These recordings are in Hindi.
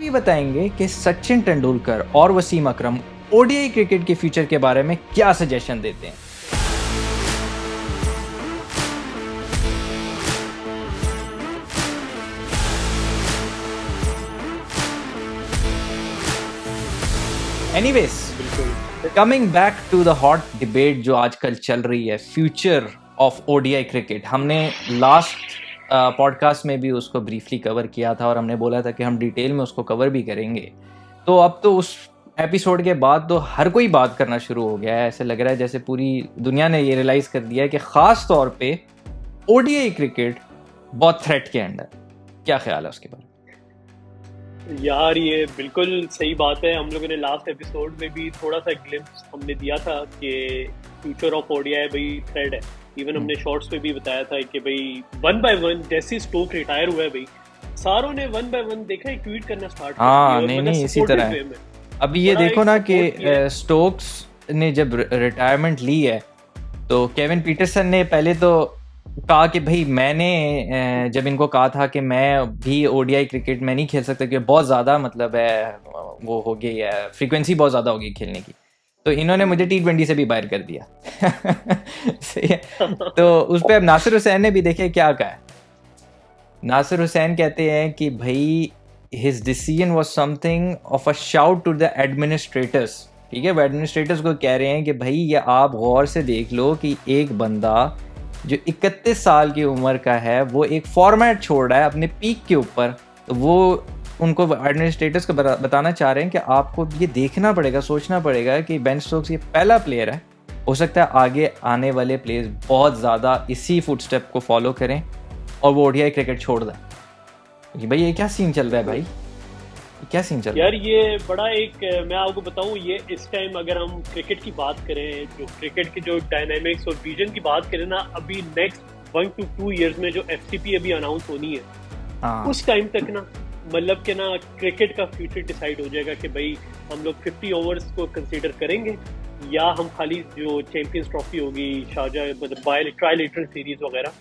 ये बताएंगे कि सचिन तेंदुलकर और वसीम अकरम ओडीआई क्रिकेट के फ्यूचर के बारे में क्या सजेशन देते हैं। Anyways, coming back to the hot debate जो आजकल चल रही है, फ्यूचर ऑफ ओडीआई क्रिकेट। हमने लास्ट पॉडकास्ट में भी उसको ब्रीफली कवर किया था और हमने बोला था कि हम डिटेल में उसको कवर भी करेंगे। तो अब तो उस एपिसोड के बाद तो हर कोई बात करना शुरू हो गया है। ऐसे लग रहा है जैसे पूरी दुनिया ने ये रियलाइज कर दिया है कि खास तौर पे ओडीआई क्रिकेट बहुत थ्रेट के अंडर। क्या ख्याल है उसके बारे में? यार ये बिल्कुल सही बात है। हम लोगों ने लास्ट एपिसोड में भी थोड़ा सा ग्लिम्स हमने दिया था कि फ्यूचर ऑफ ओडीआई भाई थ्रेड है। इवन हमने शॉर्ट्स पे भी बताया था कि भाई 1 by 1 जैसे स्टोक रिटायर हुआ है भाई, सारों ने 1 by 1 देखा है ट्वीट करना स्टार्ट कर दिया। नहीं इसी तरह है। अभी ये देखो ना कि स्टोक्स ने जब रिटायरमेंट ली है तो केविन पीटरसन ने पहले तो कहा कि भाई मैंने जब इनको कहा था कि मैं भी ओडीआई क्रिकेट में नहीं खेल सकता क्योंकि बहुत ज़्यादा मतलब है वो हो गई है, फ्रीक्वेंसी बहुत ज़्यादा हो गई खेलने की, तो इन्होंने मुझे T20 से भी बाहर कर दिया। सही है। तो उस पर अब नासिर हुसैन ने भी देखे क्या कहा है। नासिर हुसैन कहते हैं कि भाई his decision was something of a shout to the administrators। ठीक है, वो एडमिनिस्ट्रेटर्स को कह रहे हैं कि भाई ये आप गौर से देख लो कि एक बंदा जो 31 साल की उम्र का है वो एक फॉर्मेट छोड़ रहा है अपने पीक के ऊपर, तो वो उनको एडमिनिस्ट्रेटर्स को बताना चाह रहे हैं कि आपको ये देखना पड़ेगा, सोचना पड़ेगा कि बेन स्टोक्स ये पहला प्लेयर है, हो सकता है आगे आने वाले प्लेयर्स बहुत ज़्यादा इसी फुटस्टेप को फॉलो करें और वो ओडीआई क्रिकेट छोड़ दें। भाई ये क्या सीन चल रहा है भाई, क्या सीन चल रहा है यार? ये बड़ा एक मैं आपको बताऊं, ये इस टाइम अगर हम क्रिकेट की बात करें, जो क्रिकेट की जो डायनामिक्स और विजन की बात करें ना, अभी नेक्स्ट 1 to 2 इयर्स में जो एफटीपी अभी अनाउंस होनी है, उस टाइम तक ना मतलब कि ना क्रिकेट का फ्यूचर डिसाइड हो जाएगा कि भाई हम लोग 50 ओवर्स को कंसीडर करेंगे या हम खाली जो चैंपियंस ट्रॉफी होगी, शारजाह मतलब ट्राइलेटरल सीरीज वगैरह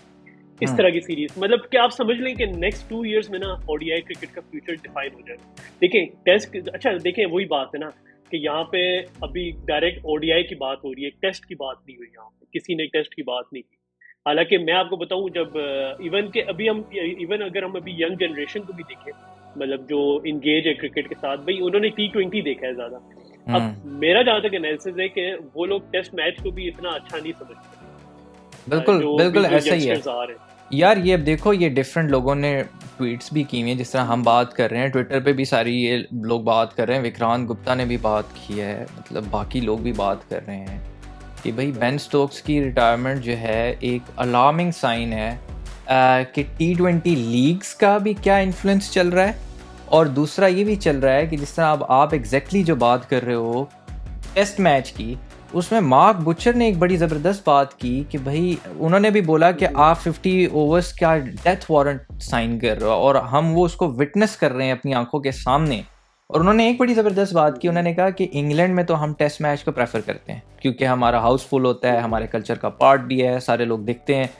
इस तरह की सीरीज, मतलब कि आप समझ लें कि नेक्स्ट 2 इयर्स में ना ओडीआई क्रिकेट का फ्यूचर डिफाइन हो जाएगा। देखिए टेस्ट, अच्छा देखिए वही बात है ना कि यहाँ पे अभी डायरेक्ट ओडीआई की बात हो रही है, टेस्ट की बात नहीं हुई, यहाँ पे किसी ने टेस्ट की बात नहीं की। हालांकि मैं आपको बताऊं, जब इवन के अभी हम इवन अगर हम अभी यंग जनरेशन को भी देखें, मतलब जो इंगेज है क्रिकेट के साथ, भाई उन्होंने T20 देखा है ज्यादा। अब मेरा जहाँ तक एनालिसिस है कि वो लोग टेस्ट मैच को भी इतना अच्छा नहीं समझते। बिल्कुल ऐसा ही है यार। ये अब देखो, ये डिफरेंट लोगों ने ट्वीट्स भी की हैं, जिस तरह हम बात कर रहे हैं, ट्विटर पे भी सारी ये लोग बात कर रहे हैं, विक्रांत गुप्ता ने भी बात की है, मतलब बाकी लोग भी बात कर रहे हैं कि भाई बेन स्टोक्स की रिटायरमेंट जो है एक अलार्मिंग साइन है कि T20 लीग्स का भी क्या इन्फ्लुएंस चल रहा है, और दूसरा ये भी चल रहा है कि जिस तरह अब आप एग्जैक्टली जो बात कर रहे हो टेस्ट मैच की, उसमें मार्क बुचर ने एक बड़ी ज़बरदस्त बात की कि भाई उन्होंने भी बोला कि आप 50 ओवर्स का डेथ वारंट साइन कर रहे हो और हम वो उसको विटनेस कर रहे हैं अपनी आंखों के सामने। और उन्होंने एक बड़ी ज़बरदस्त बात की, उन्होंने कहा कि इंग्लैंड में तो हम टेस्ट मैच को प्रेफर करते हैं क्योंकि हमारा हाउसफुल होता है, हमारे कल्चर का पार्ट भी है, सारे लोग देखते हैं,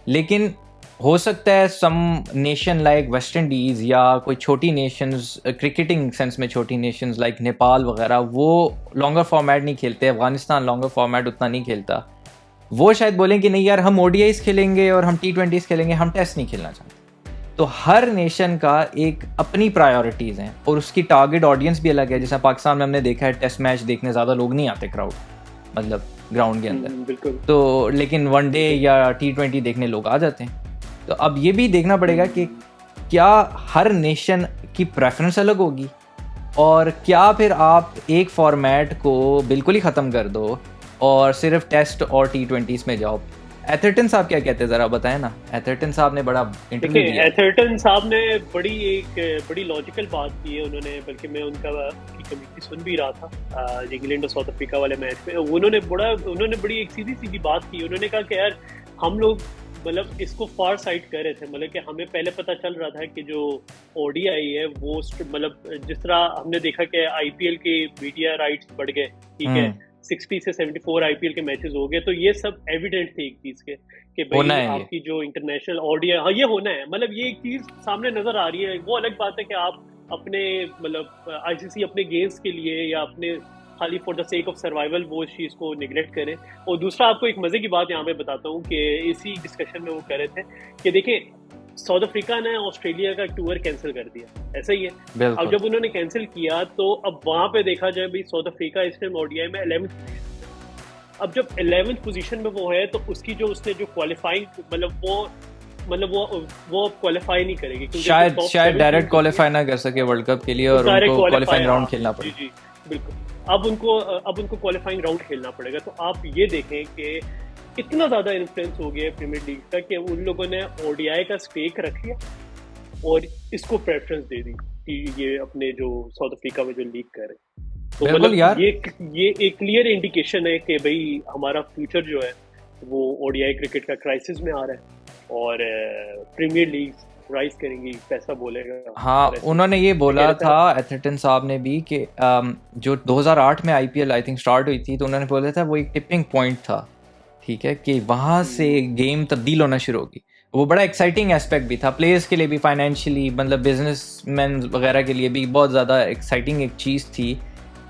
लेकिन हो सकता है सम नेशन लाइक वेस्ट इंडीज़ या कोई छोटी नेशंस, क्रिकेटिंग सेंस में छोटी नेशंस लाइक नेपाल वगैरह, वो लॉन्गर फॉर्मेट नहीं खेलते, अफगानिस्तान लॉन्गर फॉर्मेट उतना नहीं खेलता, वो शायद बोलें कि नहीं यार हम ओडीआईस खेलेंगे और हम T20s खेलेंगे, हम टेस्ट नहीं खेलना चाहते। तो हर नेशन का एक अपनी प्रायोरिटीज़ हैं और उसकी टारगेट ऑडियंस भी अलग है। जैसा पाकिस्तान में हमने देखा है टेस्ट मैच देखने ज़्यादा लोग नहीं आते क्राउड, मतलब ग्राउंड के अंदर, तो लेकिन वनडे या T20 देखने लोग आ जाते हैं। तो अब ये भी देखना पड़ेगा कि क्या हर नेशन की प्रेफरेंस अलग होगी और क्या फिर आप एक फॉर्मेट को बिल्कुल ही ख़त्म कर दो और सिर्फ टेस्ट और T20s में जाओ। एथरटन साहब क्या कहते हैं ज़रा बताएं ना। एथरटन साहब ने बड़ा इंटरव्यू दिया। एथरटन साहब ने बड़ी लॉजिकल बात की है उन्होंने, बल्कि मैं उनका कमेंट्री सुन भी रहा था इंग्लैंड और साउथ अफ्रीका वाले मैच में। उन्होंने बड़ी एक सीधी बात की। उन्होंने कहा कि यार हम लोग मतलब इसको फार साइड कर रहे थे, मतलब कि हमें पहले पता चल रहा था कि जो ओडीआई है वो मतलब जिस तरह हमने देखा कि आईपीएल के मीडिया राइट्स बढ़ गए, ठीक है, 60 से 74 आईपीएल के मैचेस हो गए, तो ये सब एविडेंट थे एक चीज के कि भाई आपकी जो इंटरनेशनल ओडीआई, हाँ ये होना है, मतलब ये एक चीज सामने नजर आ रही है। वो अलग बात है कि आप अपने मतलब आईसीसी अपने गेम्स के लिए या अपने खाली for the sake of survival वो इस चीज़ को निगलेक्ट करें। और दूसरा आपको एक मज़े की बात यहाँ पे बताता हूँ कि इसी डिस्कशन में वो कह रहे थे कि देखिए साउथ अफ्रीका ने ऑस्ट्रेलिया का टूर कैंसिल कर दिया, ऐसा ही है। अब जब उन्होंने कैंसिल किया तो अब वहां पे देखा जाए भाई साउथ अफ्रीका इस टाइम ओडीआई में 11th पोजीशन। अब जब 11th पोजीशन में वो है तो उसकी जो उसने जो क्वालिफाइंग मतलब वो क्वालिफाई नहीं करेगी क्योंकि शायद डायरेक्ट क्वालिफाई ना कर सके वर्ल्ड कप के लिए और उनको क्वालिफाइंग राउंड खेलना पड़ेगा। जी बिल्कुल, अब उनको क्वालिफाइंग राउंड खेलना पड़ेगा। तो आप ये देखें कि इतना ज्यादा इन्फ्लुएंस हो गया है प्रीमियर लीग का कि उन लोगों ने ओडीआई का स्टेक रख लिया और इसको प्रेफरेंस दे दी कि ये अपने जो साउथ अफ्रीका में जो लीग कर रहे हैं। तो मतलब यार ये एक क्लियर इंडिकेशन है कि भाई हमारा फ्यूचर जो है वो ओडीआई क्रिकेट का क्राइसिस में आ रहा है और प्रीमियर लीग राइज करेंगी, पैसा बोलेगा। हाँ, उन्होंने ये बोला था एथरटन साहब ने भी कि जो 2008 में आईपीएल आई थिंक स्टार्ट हुई थी तो उन्होंने बोला था वो एक टिपिंग पॉइंट था, ठीक है, कि वहाँ से गेम तब्दील होना शुरू होगी। वो बड़ा एक्साइटिंग एस्पेक्ट भी था प्लेयर्स के लिए भी, फाइनेंशियली मतलब बिजनेसमैन वगैरह के लिए भी बहुत ज़्यादा एक्साइटिंग एक चीज़ थी।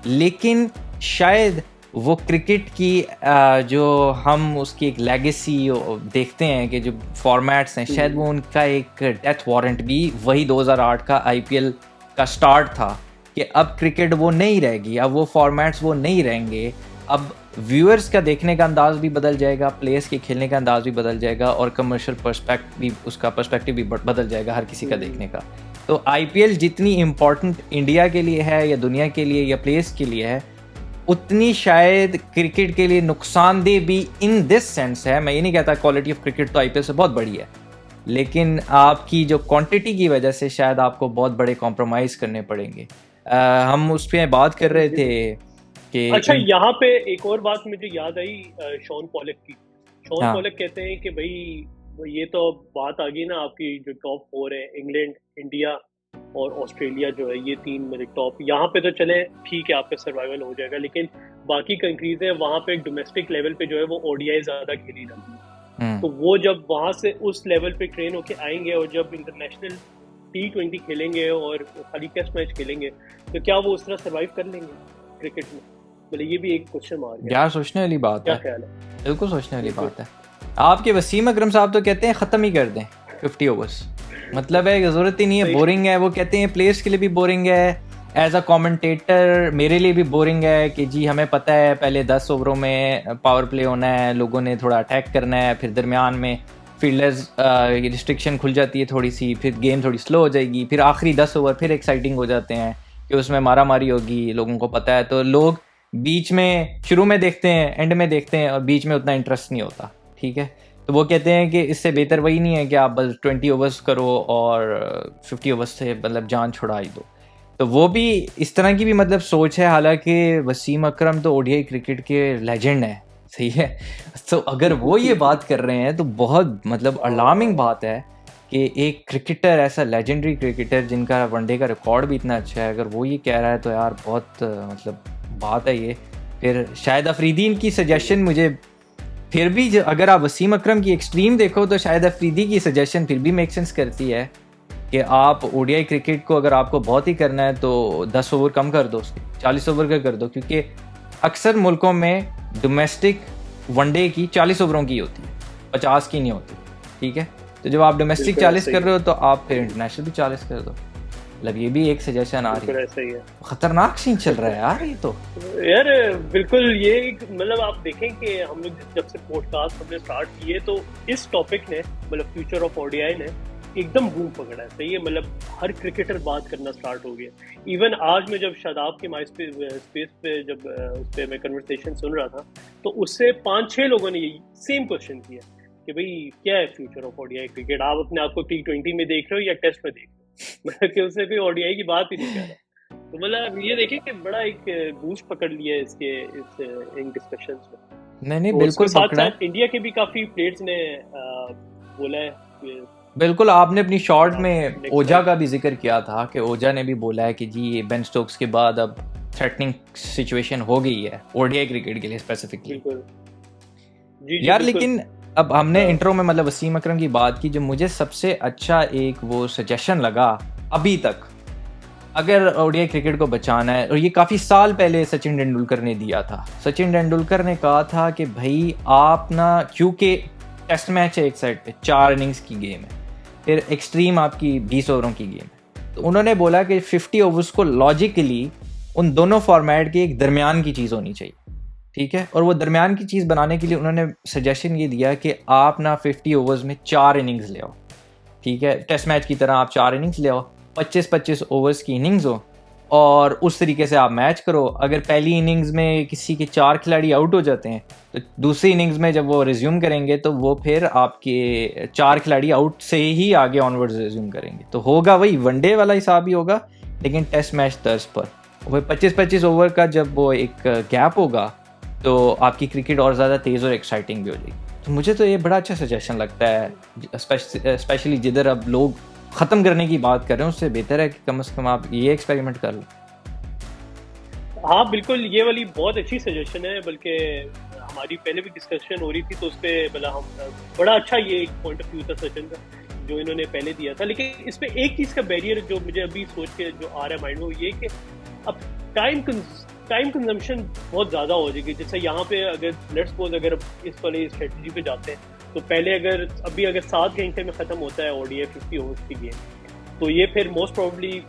लेकिन शायद वो क्रिकेट की जो हम उसकी एक लेगेसी देखते हैं कि जो फॉर्मेट्स हैं, शायद वो उनका एक डेथ वारंट भी वही 2008 का आईपीएल का स्टार्ट था कि अब क्रिकेट वो नहीं रहेगी, अब वो फॉर्मेट्स वो नहीं रहेंगे, अब व्यूअर्स का देखने का अंदाज भी बदल जाएगा, प्लेयर्स के खेलने का अंदाज भी बदल जाएगा और कमर्शियल पर्सपेक्टिव भी बदल जाएगा हर किसी का देखने का। तो आईपीएल जितनी इम्पोर्टेंट इंडिया के लिए है या दुनिया के लिए या प्लेयर्स के लिए है, उतनी शायद क्रिकेट के लिए नुकसानदेह भी इन दिस सेंस है। मैं ये नहीं कहता क्वालिटी ऑफ क्रिकेट तो आईपीएल से बहुत बड़ी है, लेकिन आपकी जो क्वांटिटी की वजह से शायद आपको बहुत बड़े कॉम्प्रोमाइज़ करने पड़ेंगे। हम उस पर बात कर रहे थे कि अच्छा, यहाँ पे एक और बात मुझे याद आई शॉन पॉलक की। शॉन पॉलक कहते हैं कि भाई ये तो बात आ गई ना, आपकी जो टॉप 4 है इंग्लैंड, इंडिया और ऑस्ट्रेलिया जो है, ये 3 मेरे टॉप, यहाँ पे तो चले ठीक है आपका सर्वाइवल हो जाएगा, लेकिन बाकी कंट्रीज है वहाँ पे डोमेस्टिक लेवल पे जो है वो ओडीआई ज्यादा खेली जाती है। तो वो जब वहाँ से उस लेवल पे ट्रेन होके आएंगे और जब इंटरनेशनल T20 खेलेंगे और खाली टेस्ट मैच खेलेंगे तो क्या वो उस तरह सर्वाइव कर लेंगे क्रिकेट में? मतलब ये भी एक क्वेश्चन मार्क है। यार सोचने वाली बात क्या है, ख्याल है? बिल्कुल सोचने वाली बात है। आपके वसीम अकरम साहब तो कहते हैं ख़त्म ही कर दें 50 ओवर्स, मतलब है ज़रूरत ही नहीं है, बोरिंग है। वो कहते हैं प्लेयर्स के लिए भी बोरिंग है, एज अ कमेंटेटर मेरे लिए भी बोरिंग है कि जी हमें पता है पहले 10 ओवरों में पावर प्ले होना है, लोगों ने थोड़ा अटैक करना है, फिर दरमियान में फील्डर्स रिस्ट्रिक्शन खुल जाती है थोड़ी सी, फिर गेम थोड़ी स्लो हो जाएगी, फिर आखिरी 10 ओवर फिर एक्साइटिंग हो जाते हैं कि उसमें मारा मारी होगी, लोगों को पता है। तो लोग बीच में शुरू में देखते हैं, एंड में देखते हैं और बीच में उतना इंटरेस्ट नहीं होता, ठीक है। तो वो कहते हैं कि इससे बेहतर वही नहीं है कि आप बस 20 ओवर्स करो और 50 ओवर्स से मतलब जान छुड़ा ही दो। तो वो भी इस तरह की भी मतलब सोच है। हालांकि वसीम अकरम तो ओडीआई क्रिकेट के लेजेंड है, सही है। तो अगर वो ये बात कर रहे हैं तो बहुत मतलब अलार्मिंग बात है कि एक क्रिकेटर, ऐसा लेजेंडरी क्रिकेटर जिनका वनडे का रिकॉर्ड भी इतना अच्छा है, अगर वो ये कह रहा है तो यार बहुत मतलब बात है ये। फिर शाहिद अफरीदी की सजेशन मुझे फिर भी, अगर आप वसीम अकरम की एक्सट्रीम देखो तो शाहिद अफरीदी की सजेशन फिर भी मेक सेंस करती है कि आप ओडीआई क्रिकेट को अगर आपको बहुत ही करना है तो 10 ओवर कम कर दो, उसके 40 ओवर का कर दो, क्योंकि अक्सर मुल्कों में डोमेस्टिक वनडे की 40 ओवरों की होती है, 50 की नहीं होती, ठीक है। तो जब आप डोमेस्टिक 40 कर रहे हो तो आप फिर इंटरनेशनल भी 40 कर दो। मतलब ये भी एक सजेशन आ रही है। ऐसा ही है, खतरनाक सीन चल रहा है यार ये तो। यार बिल्कुल, ये मतलब आप देखें कि हम लोग जब से पॉडकास्ट हमने स्टार्ट किए तो इस टॉपिक ने मतलब फ्यूचर ऑफ ओडीआई ने एकदम बूम पकड़ा है, सही है। मतलब हर क्रिकेटर बात करना स्टार्ट हो गया। इवन आज मैं जब शादाब के माई स्पेस पे जब उस पर मैं कन्वर्सेशन सुन रहा था तो उससे 5-6 लोगों ने यही सेम क्वेश्चन किया कि भाई क्या है फ्यूचर ऑफ ओडीआई क्रिकेट, आप अपने आप को T20 में देख रहे हो या टेस्ट में देख रहे हो? मतलब कि उससे कोई ओडीआई की बात ही नहीं कर रहा। तो मतलब ये देखें कि बड़ा एक बूस्ट पकड़ लिया है इन डिस्कशंस में। नहीं बिल्कुल साथ साथ इंडिया के भी काफी प्लेयर्स ने बोला है। बिल्कुल, आपने अपनी शॉर्ट में ओजा का भी जिक्र किया था कि ओजा ने भी बोला है कि जी बेन स्टोक्स के बाद अब थ्रेटनिंग सिचुएशन हो गई है ओडीआई क्रिकेट के लिए स्पेसिफिकली। यार लेकिन अब हमने इंट्रो में मतलब वसीम अकरम की बात की, जो मुझे सबसे अच्छा एक वो सजेशन लगा अभी तक अगर ओडीआई क्रिकेट को बचाना है, और ये काफ़ी साल पहले सचिन तेंदुलकर ने दिया था, सचिन तेंदुलकर ने कहा था कि भाई आप ना, क्योंकि टेस्ट मैच है एक साइड पे 4 इनिंग्स की गेम है, फिर एक्सट्रीम आपकी 20 ओवरों की गेम है, तो उन्होंने बोला कि 50 ओवर्स को लॉजिकली उन दोनों फॉर्मेट के एक दरमियान की चीज़ होनी चाहिए, ठीक है। और वो दरमियान की चीज़ बनाने के लिए उन्होंने सजेशन ये दिया कि आप ना 50 ओवर्स में 4 इनिंग्स ले आओ, ठीक है, टेस्ट मैच की तरह आप 4 इनिंग्स ले आओ, 25-25 ओवर्स की इनिंग्स हो, और उस तरीके से आप मैच करो। अगर पहली इनिंग्स में किसी के 4 खिलाड़ी आउट हो जाते हैं तो दूसरी इनिंग्स में जब वो रिज्यूम करेंगे तो वो फिर आपके 4 खिलाड़ी आउट से ही आगे ऑनवर्ड्स रिज्यूम करेंगे, तो होगा वही वनडे वाला हिसाब ही होगा, लेकिन टेस्ट मैच तर्ज पर। वही 25-25 ओवर का जब वो एक गैप होगा तो आपकी क्रिकेट और ज़्यादा तेज़ और एक्साइटिंग भी हो जाएगी। तो मुझे तो ये बड़ा अच्छा सजेशन लगता है, स्पेशली जिधर अब लोग ख़त्म करने की बात कर रहे हैं, उससे बेहतर है कि कम से कम आप ये एक्सपेरिमेंट कर लो। हाँ बिल्कुल, ये वाली बहुत अच्छी सजेशन है, बल्कि हमारी पहले भी डिस्कशन हो रही थी तो उस पर बड़ा अच्छा ये एक पॉइंट ऑफ व्यू था सचिन का जो इन्होंने पहले दिया था। लेकिन इस पर एक चीज़ का बैरियर जो मुझे अभी सोच के जो आ रहा है माइंड में, वो ये कि अब टाइम कंजम्पशन बहुत ज़्यादा हो जाएगी। जैसे यहाँ पे अगर लेट्स सपोज अगर इस वाली स्ट्रेटजी पे जाते हैं तो पहले अगर 7 घंटे में ख़त्म होता है ओडीआई 50 ओवर्स की गेम, तो ये फिर मोस्ट प्रोबेबली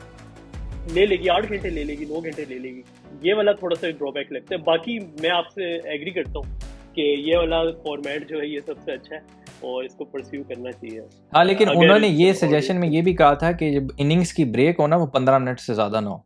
ले लेगी 8 घंटे ले लेगी, 9 घंटे ले लेगी। ये वाला थोड़ा सा ड्रॉबैक लगता है। बाकी मैं आपसे एग्री करता हूँ कि ये वाला फॉर्मेट जो है ये सबसे अच्छा है और इसको परस्यू करना चाहिए। हाँ, लेकिन उन्होंने ये सजेशन में ये भी कहा था कि जब इनिंग्स की ब्रेक हो ना वो 15 मिनट से ज़्यादा ना हो,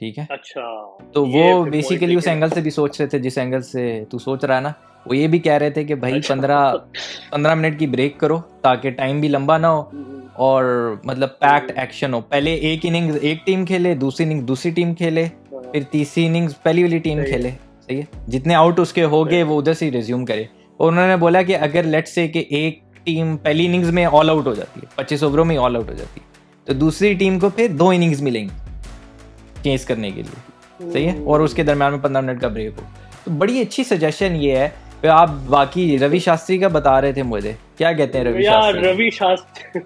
ठीक है। अच्छा, तो वो बेसिकली उस एंगल से भी सोच रहे थे जिस एंगल से तू सोच रहा है ना, वो ये भी कह रहे थे कि भाई 15 मिनट की ब्रेक करो ताकि टाइम भी लंबा ना हो और मतलब पैक्ड एक्शन हो। पहले एक इनिंग्स एक टीम खेले, दूसरी इनिंग दूसरी टीम खेले, फिर तीसरी इनिंग्स पहली वाली टीम खेले, सही है। जितने आउट उसके हो गए वो उधर से ही रिज्यूम करे। और उन्होंने बोला कि अगर लेट्स से कि एक टीम पहली इनिंग्स में ऑल आउट हो जाती है, 25 ओवरों में ऑल आउट हो जाती है, तो दूसरी टीम को फिर 2 इनिंग्स मिलेंगी चेंज करने के लिए, सही है। और उसके दरम्यान में 15 मिनट का ब्रेक हो। तो बड़ी अच्छी सजेशन ये है। तो आप बाकी रवि शास्त्री का बता रहे थे मुझे, क्या कहते हैं रवि शास्त्री?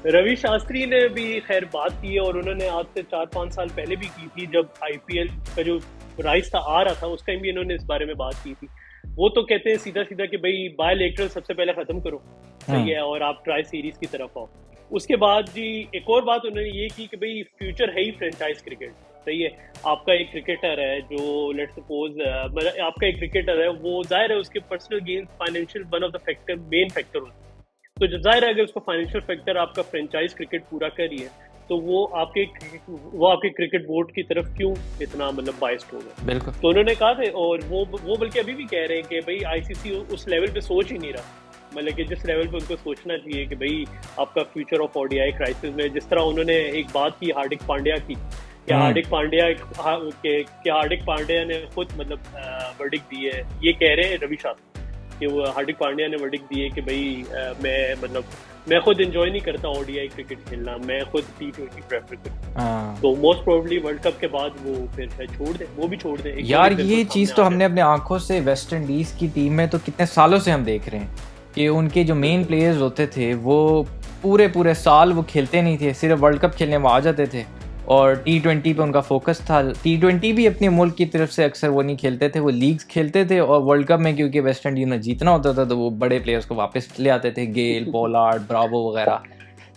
रवि शास्त्री ने भी खैर बात की है और उन्होंने आज से 4-5 साल पहले भी की थी जब आईपीएल का जो राइज था आ रहा था, उस टाइम भी इन्होंने इस बारे में बात की थी। वो तो कहते हैं सीधा सीधा कि भाई बायलैटरल सबसे पहले खत्म करो, सही है, और आप ट्राई सीरीज की तरफ आओ। उसके बाद जी एक और बात उन्होंने ये की कि भाई फ्यूचर है ही फ्रेंचाइज क्रिकेट, सही है। आपका एक क्रिकेटर है जो लेट्स सपोज आपका एक क्रिकेटर है, वो जाहिर है उसके personal gain financial one of the factor main factor होता है। तो जो जाहिर है अगर उसका फाइनेंशियल फैक्टर आपका फ्रेंचाइज क्रिकेट पूरा कर रही है तो वो आपके क्रिकेट बोर्ड की तरफ क्यों इतना मतलब बाइस्ड होगा। बिल्कुल। तो उन्होंने कहा था और वो बल्कि अभी भी कह रहे हैं कि भाई आईसीसी उस लेवल पे सोच ही नहीं रहा, मतलब कि जिस लेवल पे उनको सोचना चाहिए कि भाई आपका फ्यूचर ऑफ ओडीआई क्राइसिस में। जिस तरह उन्होंने एक बात की हार्दिक पांड्या की, हार्दिक पांड्या ने खुद मतलब वर्डिक्ट दी है। ये कह रहे हैं रवि शास्त्री कि वो हार्दिक पांड्या ने वर्डिक्ट दी है कि भाई मैं खुद एंजॉय नहीं करता ओडीआई क्रिकेट खेलना, मैं खुद T20 प्रेफर करता हूं। तो मोस्ट प्रोबेबली वर्ल्ड कप के बाद वो फिर छोड़ दे, वो भी छोड़ दे यार। ये चीज तो हमने अपने आंखों से वेस्ट इंडीज की टीम में तो कितने सालों से हम देख रहे हैं कि उनके जो मेन प्लेयर्स होते थे वो पूरे साल वो खेलते नहीं थे, सिर्फ वर्ल्ड कप खेलने वो आ जाते थे और T20 पे उनका फोकस था। T20 भी अपने मुल्क की तरफ से अक्सर वो नहीं खेलते थे, वो लीग्स खेलते थे। और वर्ल्ड कप में क्योंकि वेस्ट इंडीज में जीतना होता था तो वो बड़े प्लेयर्स को वापस ले आते थे, गेल, पोलार्ड, ब्रावो वगैरह।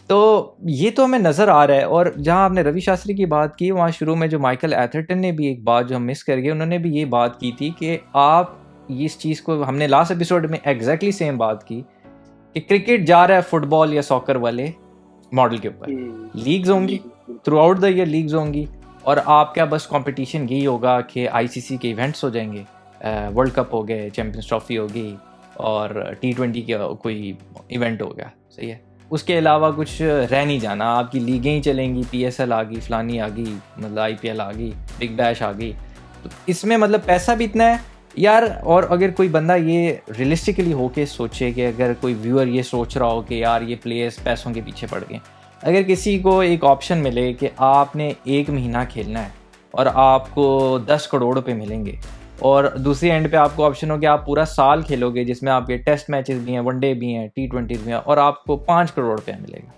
तो ये तो हमें नज़र आ रहा है। और जहाँ आपने रवि शास्त्री की बात की, वहाँ शुरू में जो माइकल एथरटन ने भी एक बात जो हम मिस कर गए, उन्होंने भी ये बात की थी कि आप इस चीज़ को, हमने लास्ट एपिसोड में एग्जैक्टली सेम बात की कि क्रिकेट जा रहा है फुटबॉल या सॉकर वाले मॉडल के ऊपर। लीग्स होंगी through out the year, leagues होंगी और आपका बस कंपटीशन यही होगा कि आईसीसी के इवेंट्स हो जाएंगे, वर्ल्ड कप हो गए, चैंपियंस ट्रॉफी होगी और T20 का कोई इवेंट हो गया, सही है। उसके अलावा कुछ रह नहीं जाना, आपकी लीगें ही चलेंगी, PSL आ गई, फलानी आ गई, मतलब IPL आ गई, बिग बैश आ गई। तो इसमें मतलब पैसा भी इतना है यार। और अगर कोई बंदा ये रियलिस्टिकली होके सोचे कि अगर कोई व्यूअर ये सोच रहा हो कि यार ये प्लेयर्स पैसों के पीछे पड़ गए, अगर किसी को एक ऑप्शन मिले कि आपने 1 महीना खेलना है और आपको 10 करोड़ रुपए मिलेंगे और दूसरी एंड पे आपको ऑप्शन हो कि आप पूरा साल खेलोगे जिसमें आपके टेस्ट मैचेस भी हैं, वनडे भी हैं, T20 भी हैं और आपको 5 करोड़ रुपया मिलेगा,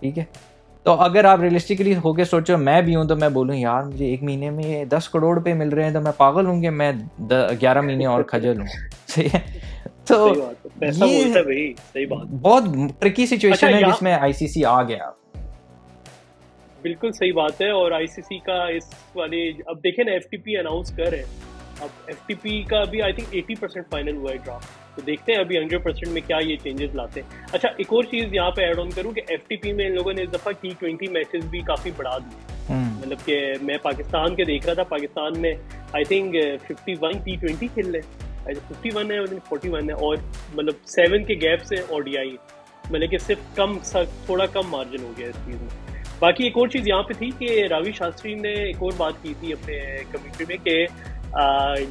ठीक है। तो अगर आप रियलिस्टिकली होके सोचो, मैं भी हूँ तो मैं बोलूँ यार मुझे 1 महीने में 10 करोड़ रुपए मिल रहे हैं तो मैं पागल हूँ कि मैं 11 महीने और खजल हूँ। सही है। तो सही बात है, पैसा बोलता ये है भाई, सही बात। बहुत ट्रिकी सिचुएशन है अच्छा, जिसमें आईसीसी आ गया। बिल्कुल सही बात है। और आईसीसी का इस वाले, अब देखें ना, एफटीपी अनाउंस कर रहे हैं। अब एफटीपी का अभी आई थिंक 80% फाइनल हुआ है ड्राफ्ट, तो देखते हैं अभी 100% में क्या ये चेंजेस लाते हैं। अच्छा, एक और चीज़ यहाँ पे ऐड ऑन करूँ कि एफटीपी में इन लोगों ने इस दफ़ा T20 मैचेस भी काफ़ी बढ़ा दिए। मतलब कि मैं पाकिस्तान के देख रहा था, पाकिस्तान में आई थिंक 51 T20 खेल रहे हैं, 51 है, 41 है, और मतलब 7 के गैप से ओडीआई, मतलब कि सिर्फ थोड़ा कम मार्जिन हो गया इस चीज़ में। बाकी एक और चीज़ यहाँ पे थी कि रावी शास्त्री ने एक और बात की थी अपने कमेंट्री में कि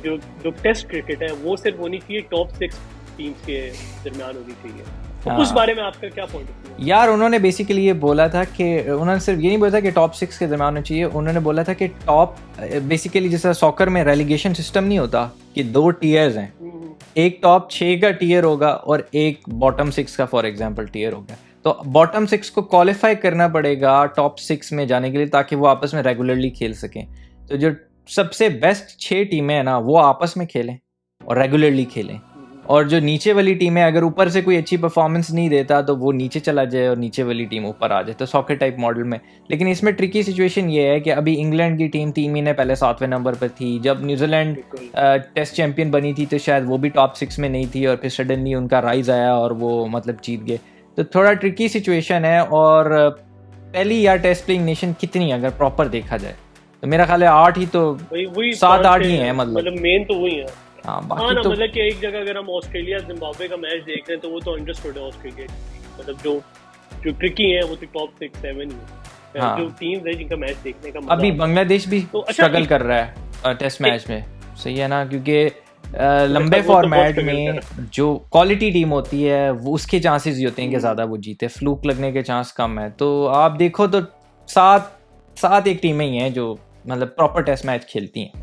जो टेस्ट क्रिकेट है वो सिर्फ होनी चाहिए टॉप 6 टीम्स के दरमियान होनी चाहिए। तो उस बारे में आपका क्या पॉइंट ऑफ व्यू? यार उन्होंने बेसिकली ये बोला था कि उन्होंने सिर्फ ये नहीं बोला था कि टॉप 6 के दरमियान होना चाहिए, उन्होंने बोला था कि टॉप, बेसिकली जैसा सॉकर में रेलीगेशन सिस्टम नहीं होता कि 2 टीयर्स हैं, एक टॉप 6 का टीयर होगा और एक बॉटम 6 का फॉर एग्जांपल टीयर होगा। तो बॉटम 6 को क्वालिफाई करना पड़ेगा टॉप 6 में जाने के लिए ताकि वो आपस में रेगुलरली खेल सकें। तो जो सबसे बेस्ट 6 टीमें हैं ना वो आपस में खेलें और रेगुलरली खेलें, और जो नीचे वाली टीम है अगर ऊपर से कोई अच्छी परफॉर्मेंस नहीं देता तो वो नीचे चला जाए और नीचे वाली टीम ऊपर आ जाए, तो सॉकर टाइप मॉडल में। लेकिन इसमें ट्रिकी सिचुएशन ये है कि अभी इंग्लैंड की टीम 3 महीने पहले 7वें नंबर पर थी, जब न्यूजीलैंड टेस्ट चैंपियन बनी थी तो शायद वो भी टॉप 6 में नहीं थी, और फिर सडनली उनका राइज आया और वो मतलब जीत गए। तो थोड़ा ट्रिकी सिचुएशन है। और पहली यार टेस्ट प्लेइंग नेशन कितनी अगर प्रॉपर देखा जाए तो मेरा ख्याल है 8 ही, तो 7-8 ही है, मतलब मेन तो वही है। हाँ, हाँ बाकी ना, तो मतलब कि एक जगह अगर हम ऑस्ट्रेलिया जिम्बाब्वे का मैच देख रहे हैं तो वो तो अंडरस्टूड है, ऑस्ट्रेलिया मतलब जो ट्रिकी है वो तो टॉप 6-7 ही है। हाँ। जो टीम्स है जिनका मैच देखने का मजा अभी बांग्लादेश भी तो स्ट्रगल कर रहा है टेस्ट मैच में, सही है ना, क्योंकि लंबे फॉर्मेट में जो क्वालिटी टीम होती है वो उसके चांसेस ही होते हैं कि ज़्यादा वो जीते, फ्लूक लगने के चांस कम है। तो आप देखो तो 7 एक टीमें ही हैं जो मतलब प्रॉपर टेस्ट मैच खेलती हैं।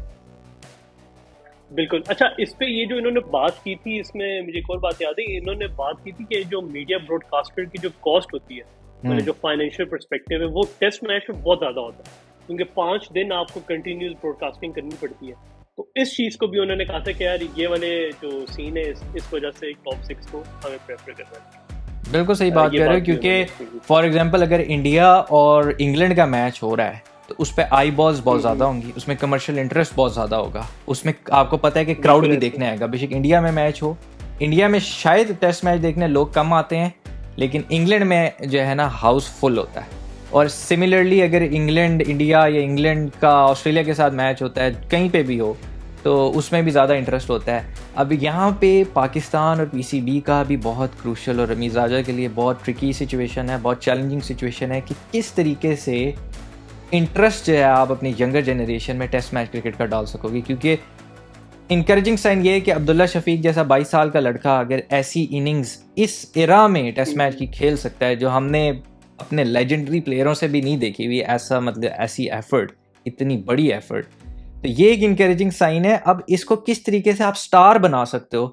बिल्कुल। अच्छा, इस पे ये जो इन्होंने बात की थी, इसमें मुझे एक और बात याद है, इन्होंने बात की थी कि जो मीडिया ब्रॉडकास्टर की जो कॉस्ट होती है, मतलब जो फाइनेंशियल पर्सपेक्टिव है, वो टेस्ट मैच में बहुत ज़्यादा होता है, क्योंकि 5 दिन आपको कंटिन्यूस ब्रॉडकास्टिंग करनी पड़ती है। तो इस चीज़ को भी उन्होंने कहा था कि यार ये वाले जो सीन है इस वजह से टॉप 6 को हमें प्रेफर करना है। बिल्कुल सही बात कर रहे हो, क्योंकि फॉर एग्जांपल अगर इंडिया और इंग्लैंड का मैच हो रहा है तो उस पर आई बॉल्स बहुत ज़्यादा होंगी, उसमें कमर्शियल इंटरेस्ट बहुत ज़्यादा होगा, उसमें आपको पता है कि क्राउड भी देखने आएगा। बेशक इंडिया में मैच हो, इंडिया में शायद टेस्ट मैच देखने लोग कम आते हैं, लेकिन इंग्लैंड में जो है ना हाउस फुल होता है। और सिमिलरली अगर इंग्लैंड इंडिया या इंग्लैंड का ऑस्ट्रेलिया के साथ मैच होता है कहीं पे भी हो तो उसमें भी ज़्यादा इंटरेस्ट होता है। अब यहाँ पे पाकिस्तान और पीसीबी का भी बहुत क्रूशल और रमीज़ राजा के लिए बहुत ट्रिकी सिचुएशन है, बहुत चैलेंजिंग सिचुएशन है कि किस तरीके से इंटरेस्ट जो है आप अपनी यंगर जनरेशन में टेस्ट मैच क्रिकेट का डाल सकोगे। क्योंकि इनकरेजिंग साइन ये है कि अब्दुल्ला शफीक जैसा 22 साल का लड़का अगर ऐसी इनिंग्स इस एरा में टेस्ट मैच की खेल सकता है जो हमने अपने लेजेंडरी प्लेयरों से भी नहीं देखी हुई, ऐसा मतलब ऐसी एफर्ट, इतनी बड़ी एफर्ट, तो ये एक इनकरेजिंग साइन है। अब इसको किस तरीके से आप स्टार बना सकते हो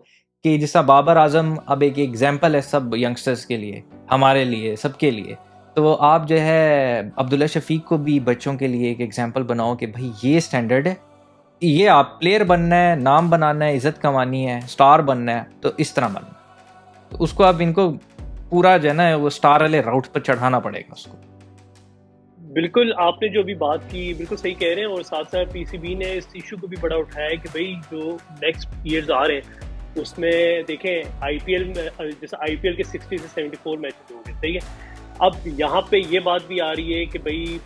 कि जैसा बाबर आजम अब एक एग्जाम्पल है सब यंगस्टर्स के लिए, हमारे लिए, सबके लिए। तो आप जो है अब्दुल्ला शफीक को भी बच्चों के लिए एक एग्जाम्पल बनाओ कि भाई ये स्टैंडर्ड है, ये आप प्लेयर बनना है, नाम बनाना है, इज़्ज़त कमानी है, स्टार बनना है तो इस तरह बनना है। तो उसको अब इनको पूरा जो है ना वो स्टार वाले राउट पर चढ़ाना पड़ेगा उसको। बिल्कुल, आपने जो भी बात की बिल्कुल सही कह रहे हैं। और साथ साथ पीसीबी ने इस इशू को भी बड़ा उठाया है कि भाई जो नेक्स्ट ईयर्स आ रहे हैं उसमें देखें आईपीएल में, जैसे आईपीएल के 60 से 74 मैचेस होंगे, सही है। अब यहाँ पे ये बात भी आ रही है कि भाई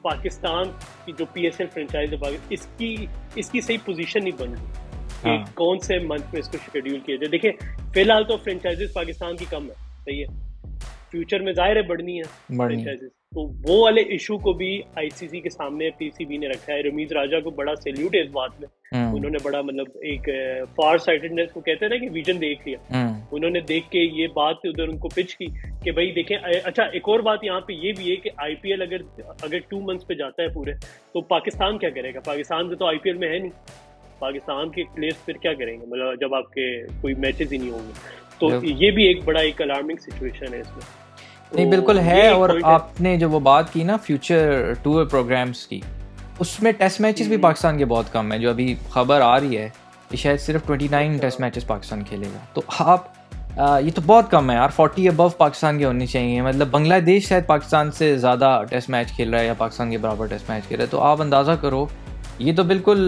पाकिस्तान की जो पीएसएल फ्रेंचाइज है इसकी सही पोजीशन नहीं बन रही कि कौन से मंथ में इसको शेड्यूल किया जाए। देखिए फिलहाल तो फ्रेंचाइजेस पाकिस्तान की कम है, सही है, फ्यूचर में जाहिर है बढ़नी है फ्रेंचाइजेस, तो वो वाले इशू को भी आईसीसी के सामने पीसीबी ने रखा है। रमीज राजा को बड़ा सैल्यूट है इस बात में, उन्होंने बड़ा मतलब एक फार साइटेडनेस को कहते हैं ना कि विजन देख लिया, उन्होंने देख के ये बात उधर उनको पिच की कि भाई देखें। अच्छा, एक और बात यहाँ पे ये भी है कि आईपीएल अगर 2 मंथ्स पे जाता है पूरे, तो पाकिस्तान क्या करेगा? पाकिस्तान तो आईपीएल में है नहीं, पाकिस्तान के प्लेयर्स फिर क्या करेंगे, मतलब जब आपके कोई मैचेस ही नहीं होंगे। तो ये भी एक बड़ा एक अलार्मिंग सिचुएशन है इसमें। नहीं तो बिल्कुल ये है। एक और point है। आपने जो वो बात की ना फ्यूचर टूर प्रोग्राम्स की, उसमें टेस्ट मैचेस भी पाकिस्तान के बहुत कम है। जो अभी खबर आ रही है कि शायद सिर्फ 29 टेस्ट मैचेस पाकिस्तान खेलेगा। तो आप ये तो बहुत कम है यार। 40 अबव पाकिस्तान के होने चाहिए। मतलब बांग्लादेश शायद पाकिस्तान से ज़्यादा टेस्ट मैच खेल रहा है या पाकिस्तान के बराबर टेस्ट मैच खेल रहा है। तो आप अंदाज़ा करो, ये तो बिल्कुल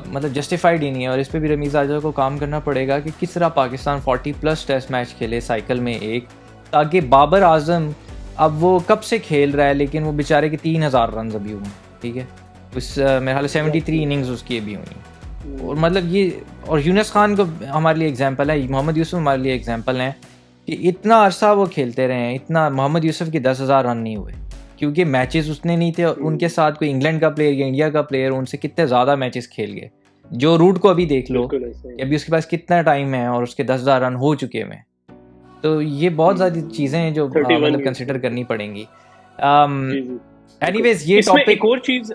मतलब जस्टिफाइड ही नहीं है। और इस पर भी रमीज़ आजा को काम करना पड़ेगा कि किस तरह पाकिस्तान 40+ टेस्ट मैच खेले साइकिल में एक, ताकि बाबर आजम अब वो कब से खेल रहा है लेकिन वो बेचारे के 3000 रन अभी हुए, ठीक है। उस मेरे ख्याल 73 इनिंग्स उसकी अभी हुई। और मतलब ये, और यूनुस खान को हमारे लिए एग्जांपल है, मोहम्मद यूसुफ हमारे लिए एग्जांपल हैं कि इतना अरसा वो खेलते रहे हैं। इतना मोहम्मद यूसुफ के 10,000 रन नहीं हुए क्योंकि मैचेस उसने नहीं थे। और उनके साथ कोई इंग्लैंड का प्लेयर या इंडिया का प्लेयर उनसे कितने ज़्यादा मैचेस खेल गए। जो रूट को अभी देख लो कि अभी उसके पास कितना टाइम है और उसके 10,000 रन हो चुके हैं। तो ये बहुत ज़्यादा चीज़ें हैं जो मतलब कंसिडर करनी पड़ेंगी। एनीवेज ये टॉपिक, एक और चीज़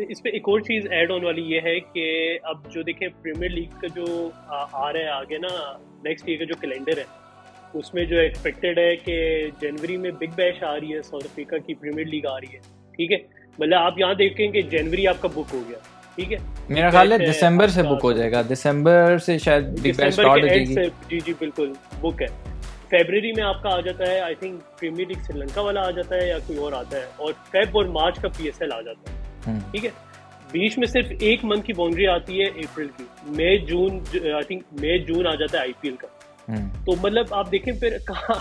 इस पे एक और चीज़ ऐड ऑन वाली ये है कि अब जो देखें प्रीमियर लीग का जो आ रहा है आगे ना, नेक्स्ट ईयर का जो कैलेंडर है, उसमें जो एक्सपेक्टेड है कि जनवरी में बिग बैश आ रही है, साउथ अफ्रीका की प्रीमियर लीग आ रही है, ठीक है। मतलब आप यहाँ देखें कि जनवरी आपका बुक हो गया, ठीक है। मेरा ख्याल है दिसंबर से बुक हो जाएगा। दिसंबर से शायद बिग बैश स्टार्ट हो जाएगी। जी बिल्कुल बुक है। फरवरी में आपका आ जाता है, I think premier league Sri Lanka वाला आ जाता है या कोई और आता है, और फेब और मार्च का पीएसएल आ जाता है, ठीक है। बीच में सिर्फ एक मंथ की बाउंड्री आती है अप्रैल की। मई जून, आई थिंक मई जून आ जाता है आईपीएल का। तो मतलब आप देखें फिर कहाँ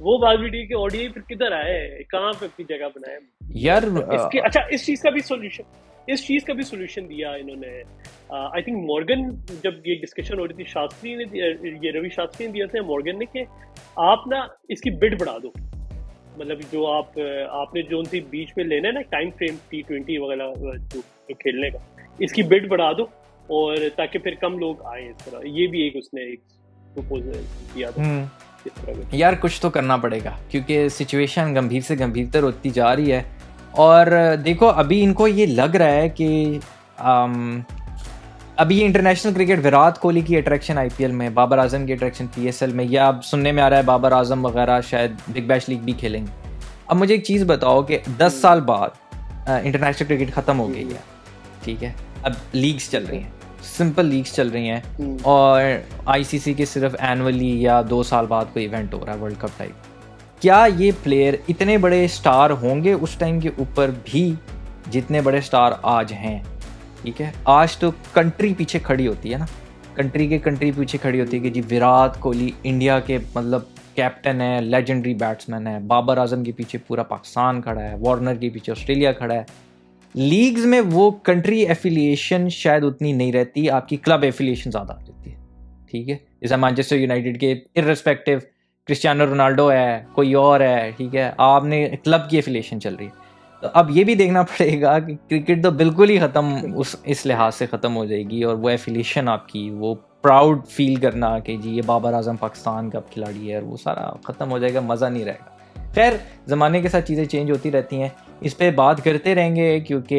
वो बात भी ठीक है, ओडीआई फिर किधर आए, कहाँ पे अपनी जगह बनाए यार। इसके अच्छा इस चीज का भी सोल्यूशन दिया इन्होंने। आई थिंक मॉर्गन, जब ये डिस्कशन हो रही थी, शास्त्री ने, ये रवि शास्त्री ने दिया था मॉर्गन ने, कि आप ना इसकी बिड बढ़ा दो। मतलब जो आपने जो थी बीच में लेना है ना टाइम फ्रेम T20 वगैरह जो खेलने का, इसकी बिड बढ़ा दो, और ताकि फिर कम लोग आए इस तरह। ये भी एक उसने एक प्रपोजल किया था इस तरह। यार कुछ तो करना पड़ेगा क्योंकि सिचुएशन गंभीर से गंभीरतर होती जा रही है। और देखो अभी इनको ये लग रहा है कि अभी ये इंटरनेशनल क्रिकेट, विराट कोहली की अट्रैक्शन आईपीएल में, बाबर आजम की अट्रैक्शन पीएसएल में, या अब सुनने में आ रहा है बाबर आजम वगैरह शायद बिग बैश लीग भी खेलेंगे। अब मुझे एक चीज़ बताओ कि 10 साल बाद इंटरनेशनल क्रिकेट ख़त्म हो गई है, ठीक है। अब लीग्स चल रही हैं, सिंपल लीग्स चल रही हैं, और आईसीसी के सिर्फ एनुअली या 2 साल बाद कोई इवेंट हो रहा है वर्ल्ड कप टाइप। क्या ये प्लेयर इतने बड़े स्टार होंगे उस टाइम के ऊपर भी जितने बड़े स्टार आज हैं, ठीक है। आज तो कंट्री पीछे खड़ी होती है ना, कंट्री पीछे खड़ी होती है कि जी विराट कोहली इंडिया के मतलब कैप्टन है, लेजेंडरी बैट्समैन है। बाबर आजम के पीछे पूरा पाकिस्तान खड़ा है, वार्नर के पीछे ऑस्ट्रेलिया खड़ा है। लीग्स में वो कंट्री एफिलिएशन शायद उतनी नहीं रहती, आपकी क्लब एफिलिएशन ज़्यादा रहती है, ठीक है। जैसे मैनचेस्टर यूनाइटेड के इर्रेस्पेक्टिव क्रिस्टियानो रोनाल्डो है, कोई और है, ठीक है, आपने क्लब की एफिलिएशन चल रही है। तो अब ये भी देखना पड़ेगा कि क्रिकेट तो बिल्कुल ही ख़त्म इस लिहाज से ख़त्म हो जाएगी, और वो एफिलिएशन आपकी, वो प्राउड फील करना कि जी ये बाबर आजम पाकिस्तान का खिलाड़ी है, वो सारा ख़त्म हो जाएगा, मज़ा नहीं रहेगा। खैर ज़माने के साथ चीज़ें चेंज होती रहती हैं, इस पर बात करते रहेंगे क्योंकि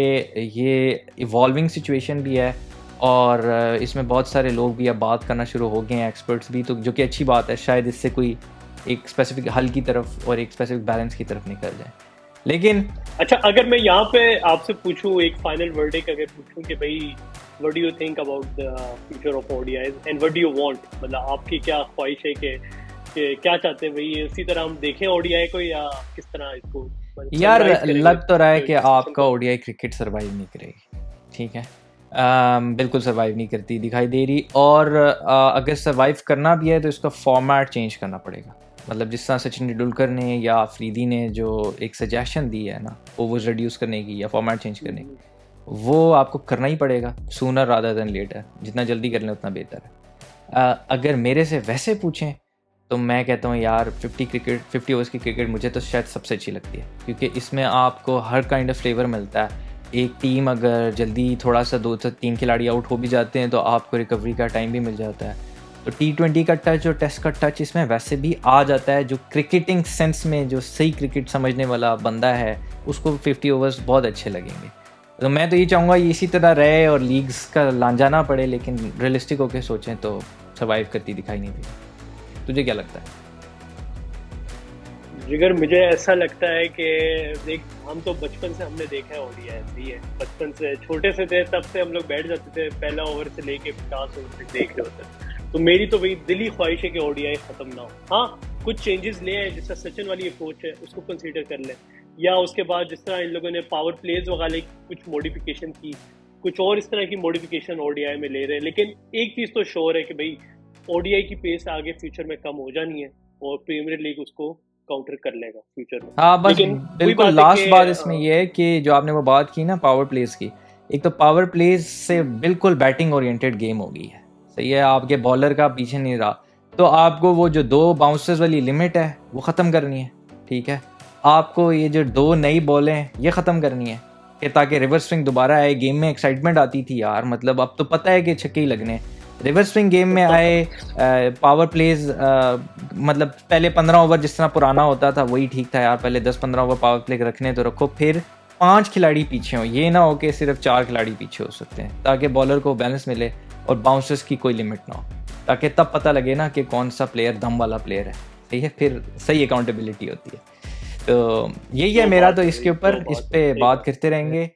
ये इवॉल्विंग सिचुएशन भी है, और इसमें बहुत सारे लोग भी अब बात करना शुरू हो गए हैं, एक्सपर्ट्स भी, तो जो कि अच्छी बात है। शायद इससे कोई एक स्पेसिफिक हल की तरफ और एक स्पेसिफिक बैलेंस की तरफ निकल जाए। लेकिन अच्छा, अगर मैं यहाँ पे आपसे पूछूं एक फाइनल वर्डिक्ट, अगर पूछूं कि भाई what do you think about the future of ODIs and what do you want, मतलब आपकी क्या ख्वाहिश है कि क्या चाहते हैं भाई, इसी तरह हम देखें ओडीआई को या किस तरह इसको? यार लग तो रहा है कि आपका ओडीआई क्रिकेट सर्वाइव नहीं करेगी, ठीक है। बिल्कुल सर्वाइव नहीं करती दिखाई दे रही, और अगर सर्वाइव करना भी है तो इसका फॉर्मेट चेंज करना पड़ेगा। मतलब जिस तरह सचिन तेंदुलकर ने या अफरीदी ने जो एक सजेशन दी है ना, ओवर्स रिड्यूस करने की या फॉर्मेट चेंज करने की, वो आपको करना ही पड़ेगा, सूनर रादर देन लेटर। जितना जल्दी कर लें उतना बेहतर है। अगर मेरे से वैसे पूछें तो मैं कहता हूँ यार 50 ओवर्स की क्रिकेट मुझे तो शायद सबसे अच्छी लगती है, क्योंकि इसमें आपको हर काइंड ऑफ फ्लेवर मिलता है। एक टीम अगर जल्दी थोड़ा सा 2 से 3 खिलाड़ी आउट हो भी जाते हैं तो आपको रिकवरी का टाइम भी मिल जाता है। तो T20 का टच और टेस्ट का टच इसमें वैसे भी आ जाता है। जो क्रिकेटिंग सेंस में जो सही क्रिकेट समझने वाला बंदा है उसको 50 ओवर्स बहुत अच्छे लगेंगे। तो मैं तो ये चाहूँगा ये इसी तरह रहे और लीग्स का लांझा ना पड़े, लेकिन रियलिस्टिक होकर सोचें तो सर्वाइव करती दिखाई नहीं देगी। तुझे क्या लगता है? जिगर मुझे ऐसा लगता है कि देख, हम तो बचपन से हमने देखा है ओडीआई ऐसे ही है। बचपन से छोटे से थे तब से हम लोग बैठ जाते थे, पहला ओवर से लेके 50 ओवर तक देख रहे होते। तो मेरी तो वही दिली ख्वाहिश है कि ओडीआई खत्म ना हो। हाँ, कुछ चेंजेस ले आए, जैसा सचिन वाली अप्रोच है उसको कंसीडर कर ले, या उसके बाद जिस तरह इन लोगों ने पावर प्लेज वगैरह कुछ मॉडिफिकेशन की, कुछ और इस तरह की मॉडिफिकेशन ओडीआई में ले रहे हैं। लेकिन एक चीज तो श्योर है कि भाई ओडीआई की पेस आगे फ्यूचर में कम हो जानी है और प्रीमियर लीग उसको काउंटर कर लेगा फ्यूचर में। हाँ बस लेकिन वही बिल्कुल बात है लास्ट बात इसमें कि ये है कि जो आपने वो बात की ना पावर प्लेस की, एक तो पावर प्लेस से बिल्कुल बैटिंग ओरिएंटेड गेम हो गई है, सही है, आपके बॉलर का पीछे नहीं रहा, तो आपको वो जो 2 बाउंसर्स वाली लिमिट है वो ख़त्म करनी है, ठीक है, आपको ये जो 2 नई बॉलें हैं ये ख़त्म करनी है कि ताकि रिवर्स स्विंग दोबारा आए। गेम में एक्साइटमेंट आती थी यार, मतलब अब तो पता है कि छक्के ही लगने हैं। रिवर्स स्विंग गेम में आए, पावर प्लेज, मतलब पहले 15 ओवर जिस तरह पुराना होता था वही ठीक था यार, पहले 10-15 ओवर पावर प्ले रखने तो रखो, फिर 5 खिलाड़ी पीछे हो, ये ना हो कि सिर्फ 4 खिलाड़ी पीछे हो सकते हैं, ताकि बॉलर को बैलेंस मिले और बाउंसर्स की कोई लिमिट ना हो, ताकि तब पता लगे ना कि कौन सा प्लेयर दम वाला प्लेयर है, सही है, फिर सही अकाउंटेबिलिटी होती है। तो यही है मेरा तो इसके ऊपर, इस पे बात करते रहेंगे।